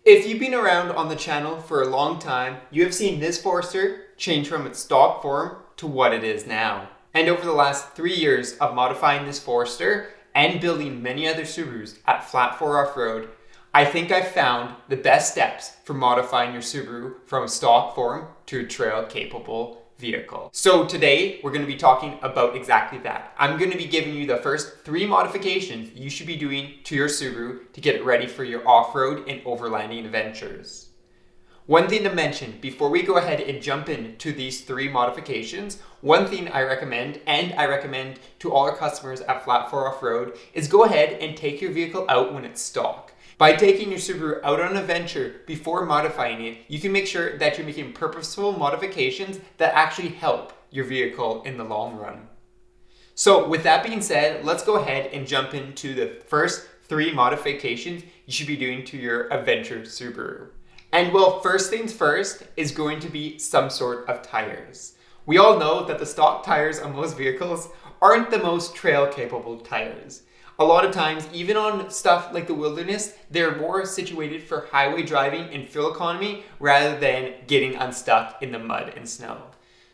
If you've been around on the channel for a long time, you have seen this Forester change from its stock form to what it is now. And over the last 3 years of modifying this Forester and building many other Subarus at Flat 4 Off-Road, I think I've found the best steps for modifying your Subaru from a stock form to a trail-capable vehicle. So today we're going to be talking about exactly that. I'm going to be giving you the first 3 modifications you should be doing to your Subaru to get it ready for your off-road and overlanding adventures. One thing to mention before we go ahead and jump into these 3 modifications, one thing I recommend, and I recommend to all our customers at Flat 4 Off-Road, is go ahead and take your vehicle out when it's stock. By taking your Subaru out on an adventure before modifying it, you can make sure that you're making purposeful modifications that actually help your vehicle in the long run. So with that being said, let's go ahead and jump into the first 3 modifications you should be doing to your adventure Subaru. And well, first things first is going to be some sort of tires. We all know that the stock tires on most vehicles aren't the most trail capable tires. A lot of times, even on stuff like the wilderness, they're more situated for highway driving and fuel economy rather than getting unstuck in the mud and snow.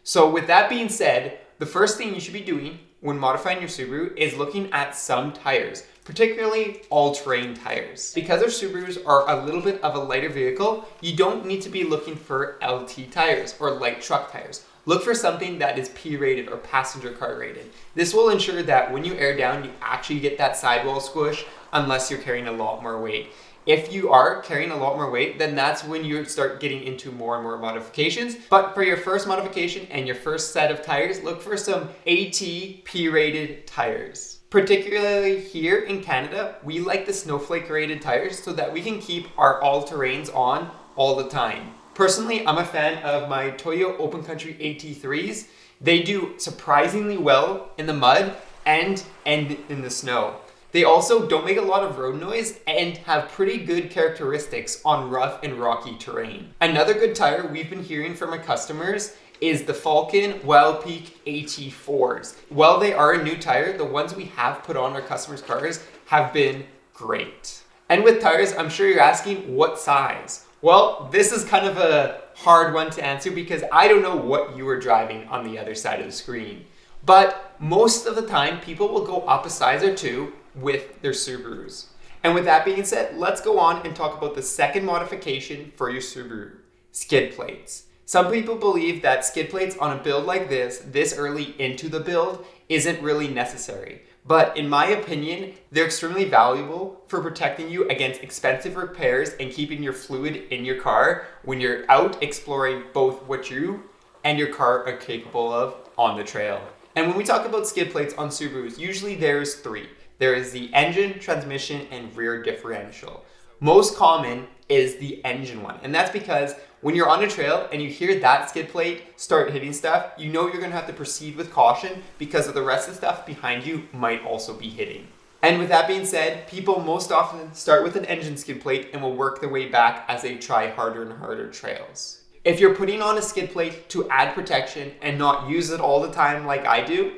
So with that being said, the first thing you should be doing when modifying your Subaru is looking at some tires, particularly all-terrain tires. Because our Subarus are a little bit of a lighter vehicle, you don't need to be looking for LT tires or light truck tires. Look for something that is P-rated or passenger car rated. This will ensure that when you air down, you actually get that sidewall squish unless you're carrying a lot more weight. If you are carrying a lot more weight, then that's when you start getting into more and more modifications. But for your first modification and your first set of tires, look for some AT P-rated tires. Particularly here in Canada, we like the snowflake rated tires so that we can keep our all-terrains on all the time. Personally, I'm a fan of my Toyo Open Country AT3s. They do surprisingly well in the mud and in the snow. They also don't make a lot of road noise and have pretty good characteristics on rough and rocky terrain. Another good tire we've been hearing from our customers is the Falken Wild Peak AT4s. While they are a new tire, the ones we have put on our customers' cars have been great. And with tires, I'm sure you're asking what size? Well, this is kind of a hard one to answer because I don't know what you are driving on the other side of the screen. But most of the time, people will go up a size or 2 with their Subarus. And with that being said, let's go on and talk about the second modification for your Subaru, skid plates. Some people believe that skid plates on a build like this early into the build, isn't really necessary. But in my opinion, they're extremely valuable for protecting you against expensive repairs and keeping your fluid in your car when you're out exploring both what you and your car are capable of on the trail. And when we talk about skid plates on Subarus, usually there's 3. There is the engine, transmission, and rear differential. Most common is the engine one, and that's because when you're on a trail and you hear that skid plate start hitting stuff, you know you're going to have to proceed with caution because of the rest of the stuff behind you might also be hitting. And with that being said, people most often start with an engine skid plate and will work their way back as they try harder and harder trails. If you're putting on a skid plate to add protection and not use it all the time like I do,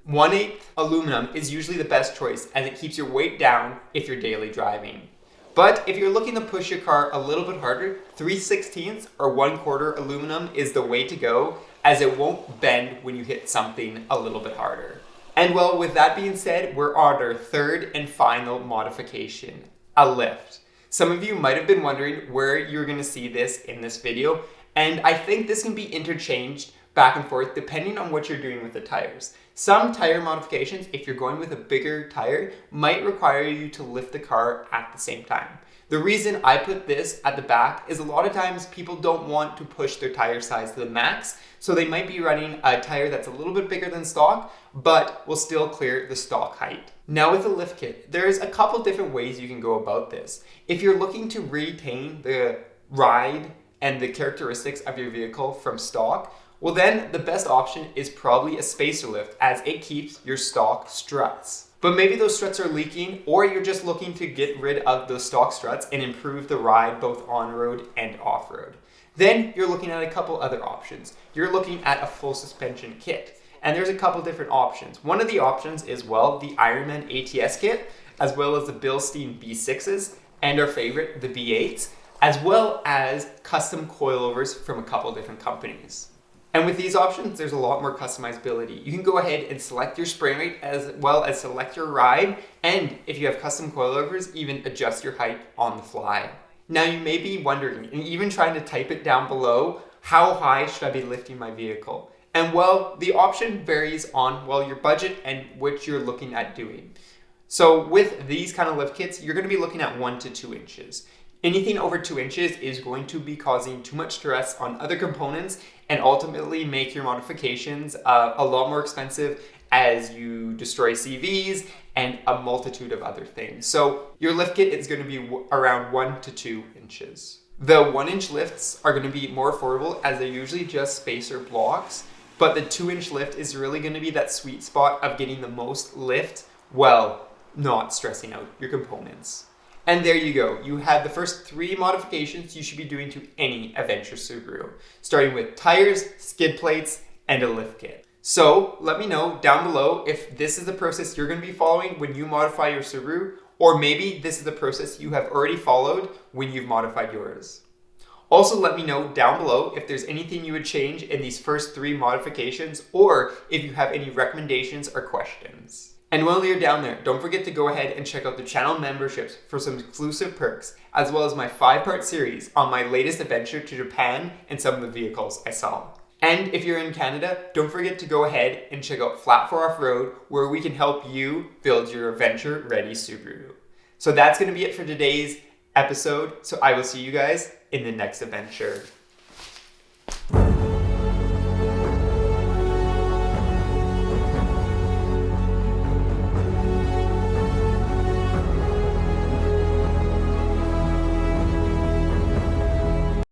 1/8 aluminum is usually the best choice as it keeps your weight down if you're daily driving. But if you're looking to push your car a little bit harder, 3/16 or 1/4 aluminum is the way to go as it won't bend when you hit something a little bit harder. And well, with that being said, we're on our third and final modification, a lift. Some of you might have been wondering where you're going to see this in this video, and I think this can be interchanged back and forth depending on what you're doing with the tires. Some tire modifications, if you're going with a bigger tire, might require you to lift the car at the same time. The reason I put this at the back is a lot of times people don't want to push their tire size to the max, so they might be running a tire that's a little bit bigger than stock, but will still clear the stock height. Now with the lift kit, there's a couple different ways you can go about this. If you're looking to retain the ride and the characteristics of your vehicle from stock, well then the best option is probably a spacer lift as it keeps your stock struts. But maybe those struts are leaking or you're just looking to get rid of those stock struts and improve the ride both on-road and off-road. Then you're looking at a couple other options. You're looking at a full suspension kit. And there's a couple different options. One of the options is, well, the Ironman ATS kit, as well as the Bilstein B6s, and our favorite, the B8s. as well as custom coilovers from a couple different companies. And with these options, there's a lot more customizability. You can go ahead and select your spring rate as well as select your ride, and if you have custom coilovers, even adjust your height on the fly. Now you may be wondering, and even trying to type it down below, how high should I be lifting my vehicle? And well, the option varies on, well, your budget and what you're looking at doing. So with these kind of lift kits, you're going to be looking at 1 to 2 inches. Anything over 2 inches is going to be causing too much stress on other components and ultimately make your modifications a lot more expensive as you destroy CVs and a multitude of other things. So your lift kit is going to be around 1 to 2 inches. The 1-inch lifts are going to be more affordable as they're usually just spacer blocks, but the 2-inch lift is really going to be that sweet spot of getting the most lift while not stressing out your components. And there you go. You have the first 3 modifications you should be doing to any adventure Subaru, starting with tires, skid plates, and a lift kit. So let me know down below if this is the process you're going to be following when you modify your Subaru, or maybe this is the process you have already followed when you've modified yours. Also let me know down below if there's anything you would change in these first 3 modifications, or if you have any recommendations or questions. And while you're down there, don't forget to go ahead and check out the channel memberships for some exclusive perks, as well as my 5-part series on my latest adventure to Japan and some of the vehicles I saw. And if you're in Canada, don't forget to go ahead and check out Flat for Off-Road, where we can help you build your adventure-ready Subaru. So that's going to be it for today's episode, so I will see you guys in the next adventure.